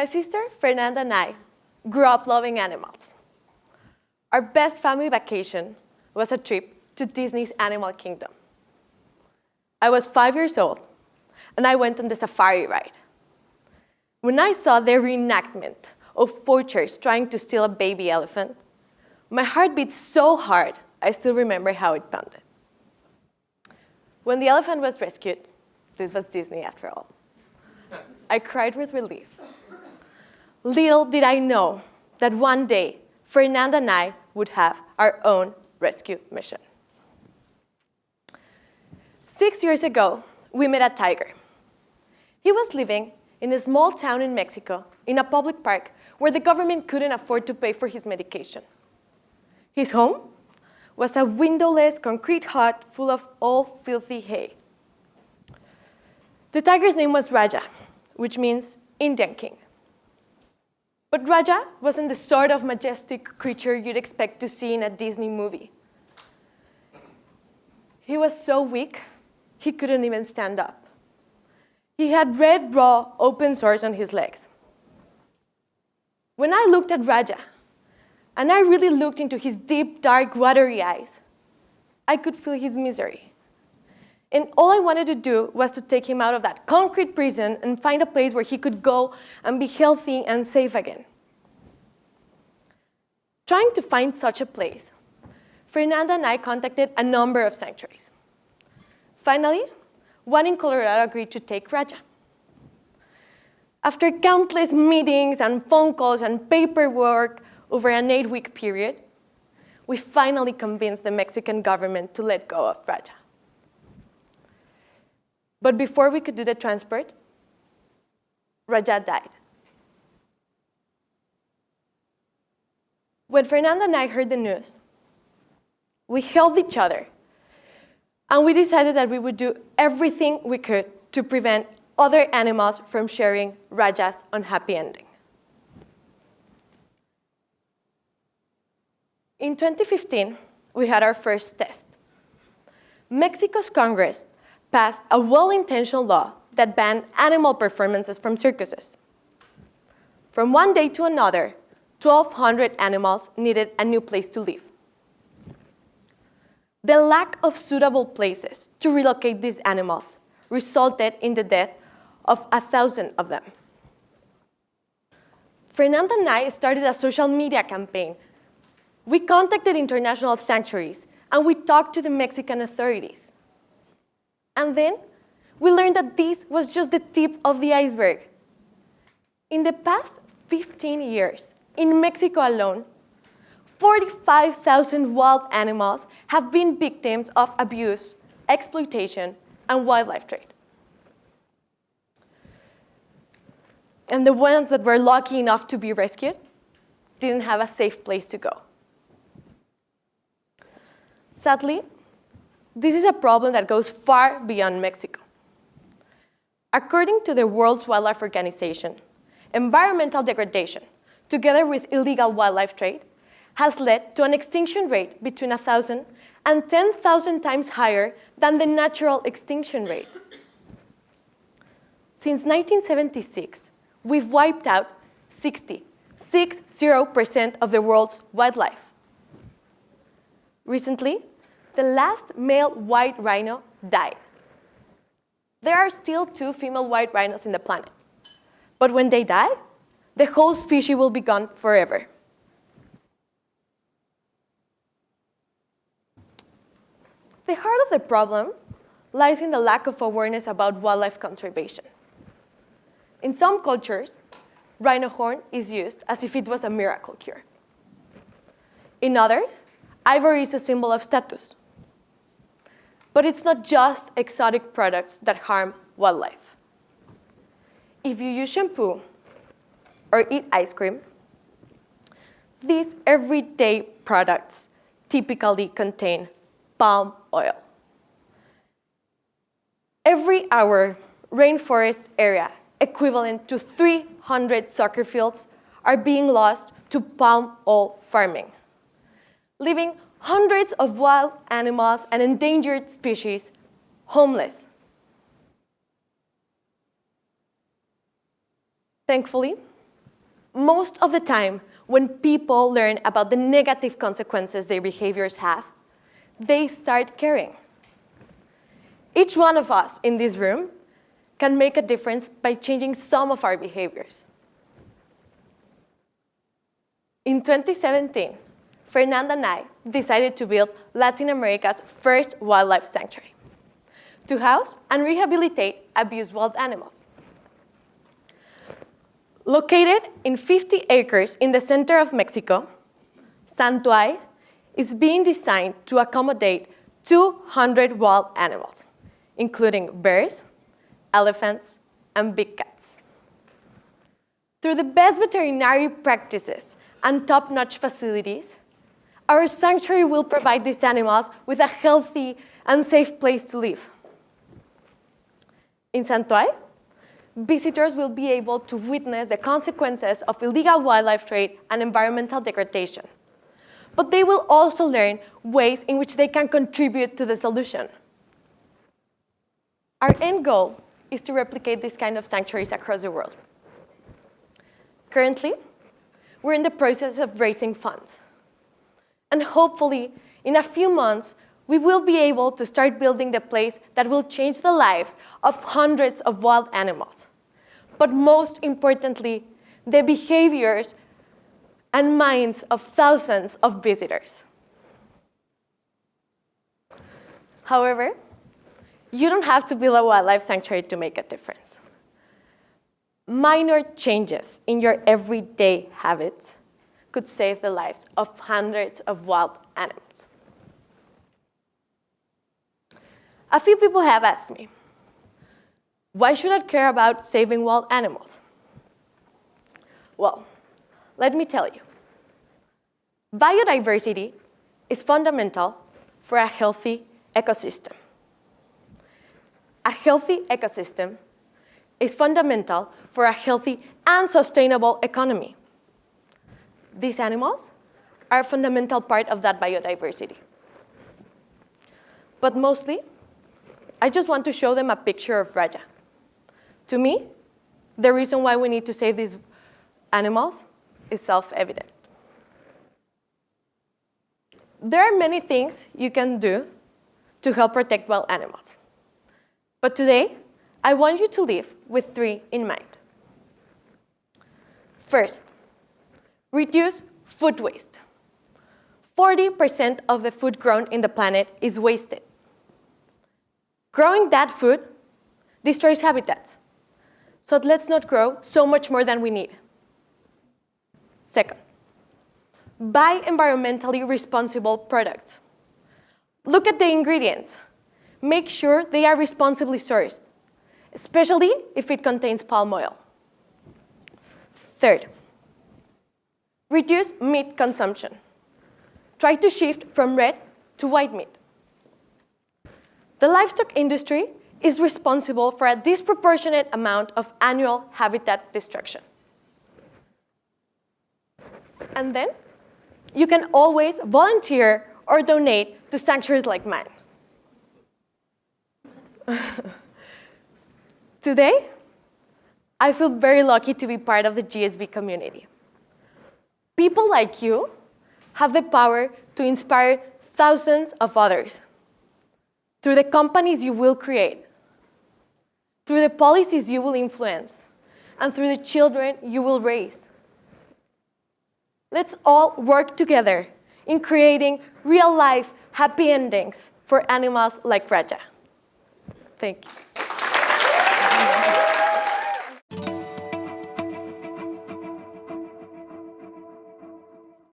My sister, Fernanda, and I grew up loving animals. Our best family vacation was a trip to Disney's Animal Kingdom. I was 5 years old, and I went on the safari ride. When I saw the reenactment of poachers trying to steal a baby elephant, my heart beat so hard, I still remember how it pounded. When the elephant was rescued, this was Disney after all, I cried with relief. Little did I know that one day, Fernanda and I would have our own rescue mission. 6 years ago, we met a tiger. He was living in a small town in Mexico, in a public park where the government couldn't afford to pay for his medication. His home was a windowless concrete hut full of old, filthy hay. The tiger's name was Raja, which means Indian king. But Raja wasn't the sort of majestic creature you'd expect to see in a Disney movie. He was so weak, he couldn't even stand up. He had red, raw, open sores on his legs. When I looked at Raja, and I really looked into his deep, dark, watery eyes, I could feel his misery. And all I wanted to do was to take him out of that concrete prison and find a place where he could go and be healthy and safe again. Trying to find such a place, Fernanda and I contacted a number of sanctuaries. Finally, one in Colorado agreed to take Raja. After countless meetings and phone calls and paperwork over an 8-week period, we finally convinced the Mexican government to let go of Raja. But before we could do the transport, Raja died. When Fernanda and I heard the news, we held each other, and we decided that we would do everything we could to prevent other animals from sharing Raja's unhappy ending. In 2015, we had our first test. Mexico's Congress passed a well-intentioned law that banned animal performances from circuses. From one day to another, 1,200 animals needed a new place to live. The lack of suitable places to relocate these animals resulted in the death of 1,000 of them. Fernanda and I started a social media campaign. We contacted international sanctuaries, and we talked to the Mexican authorities. And then we learned that this was just the tip of the iceberg. In the past 15 years, in Mexico alone, 45,000 wild animals have been victims of abuse, exploitation, and wildlife trade. And the ones that were lucky enough to be rescued didn't have a safe place to go. Sadly, this is a problem that goes far beyond Mexico. According to the World Wildlife Organization, environmental degradation, together with illegal wildlife trade, has led to an extinction rate between 1,000 and 10,000 times higher than the natural extinction rate. Since 1976, we've wiped out 60% of the world's wildlife. Recently, the last male white rhino died. There are still 2 female white rhinos in the planet. But when they die, the whole species will be gone forever. The heart of the problem lies in the lack of awareness about wildlife conservation. In some cultures, rhino horn is used as if it was a miracle cure. In others, ivory is a symbol of status. But it's not just exotic products that harm wildlife. If you use shampoo or eat ice cream, these everyday products typically contain palm oil. Every hour, rainforest area equivalent to 300 soccer fields are being lost to palm oil farming, leaving hundreds of wild animals and endangered species homeless. Thankfully, most of the time, when people learn about the negative consequences their behaviors have, they start caring. Each one of us in this room can make a difference by changing some of our behaviors. In 2017, Fernanda and I decided to build Latin America's first wildlife sanctuary to house and rehabilitate abused wild animals. Located in 50 acres in the center of Mexico, Santuay is being designed to accommodate 200 wild animals, including bears, elephants, and big cats. Through the best veterinary practices and top-notch facilities, our sanctuary will provide these animals with a healthy and safe place to live. In Santuay, visitors will be able to witness the consequences of illegal wildlife trade and environmental degradation. But they will also learn ways in which they can contribute to the solution. Our end goal is to replicate this kind of sanctuaries across the world. Currently, we're in the process of raising funds. And hopefully, in a few months, we will be able to start building the place that will change the lives of hundreds of wild animals. But most importantly, the behaviors and minds of thousands of visitors. However, you don't have to build a wildlife sanctuary to make a difference. Minor changes in your everyday habits could save the lives of hundreds of wild animals. A few people have asked me, why should I care about saving wild animals? Well, let me tell you. Biodiversity is fundamental for a healthy ecosystem. A healthy ecosystem is fundamental for a healthy and sustainable economy. These animals are a fundamental part of that biodiversity. But mostly, I just want to show them a picture of Raja. To me, the reason why we need to save these animals is self-evident. There are many things you can do to help protect wild animals. But today, I want you to live with 3 in mind. First, reduce food waste. 40% of the food grown in the planet is wasted. Growing that food destroys habitats. So let's not grow so much more than we need. Second, buy environmentally responsible products. Look at the ingredients. Make sure they are responsibly sourced, especially if it contains palm oil. Third, reduce meat consumption. Try to shift from red to white meat. The livestock industry is responsible for a disproportionate amount of annual habitat destruction. And then, you can always volunteer or donate to sanctuaries like mine. Today, I feel very lucky to be part of the GSB community. People like you have the power to inspire thousands of others through the companies you will create, through the policies you will influence, and through the children you will raise. Let's all work together in creating real-life happy endings for animals like Raja. Thank you.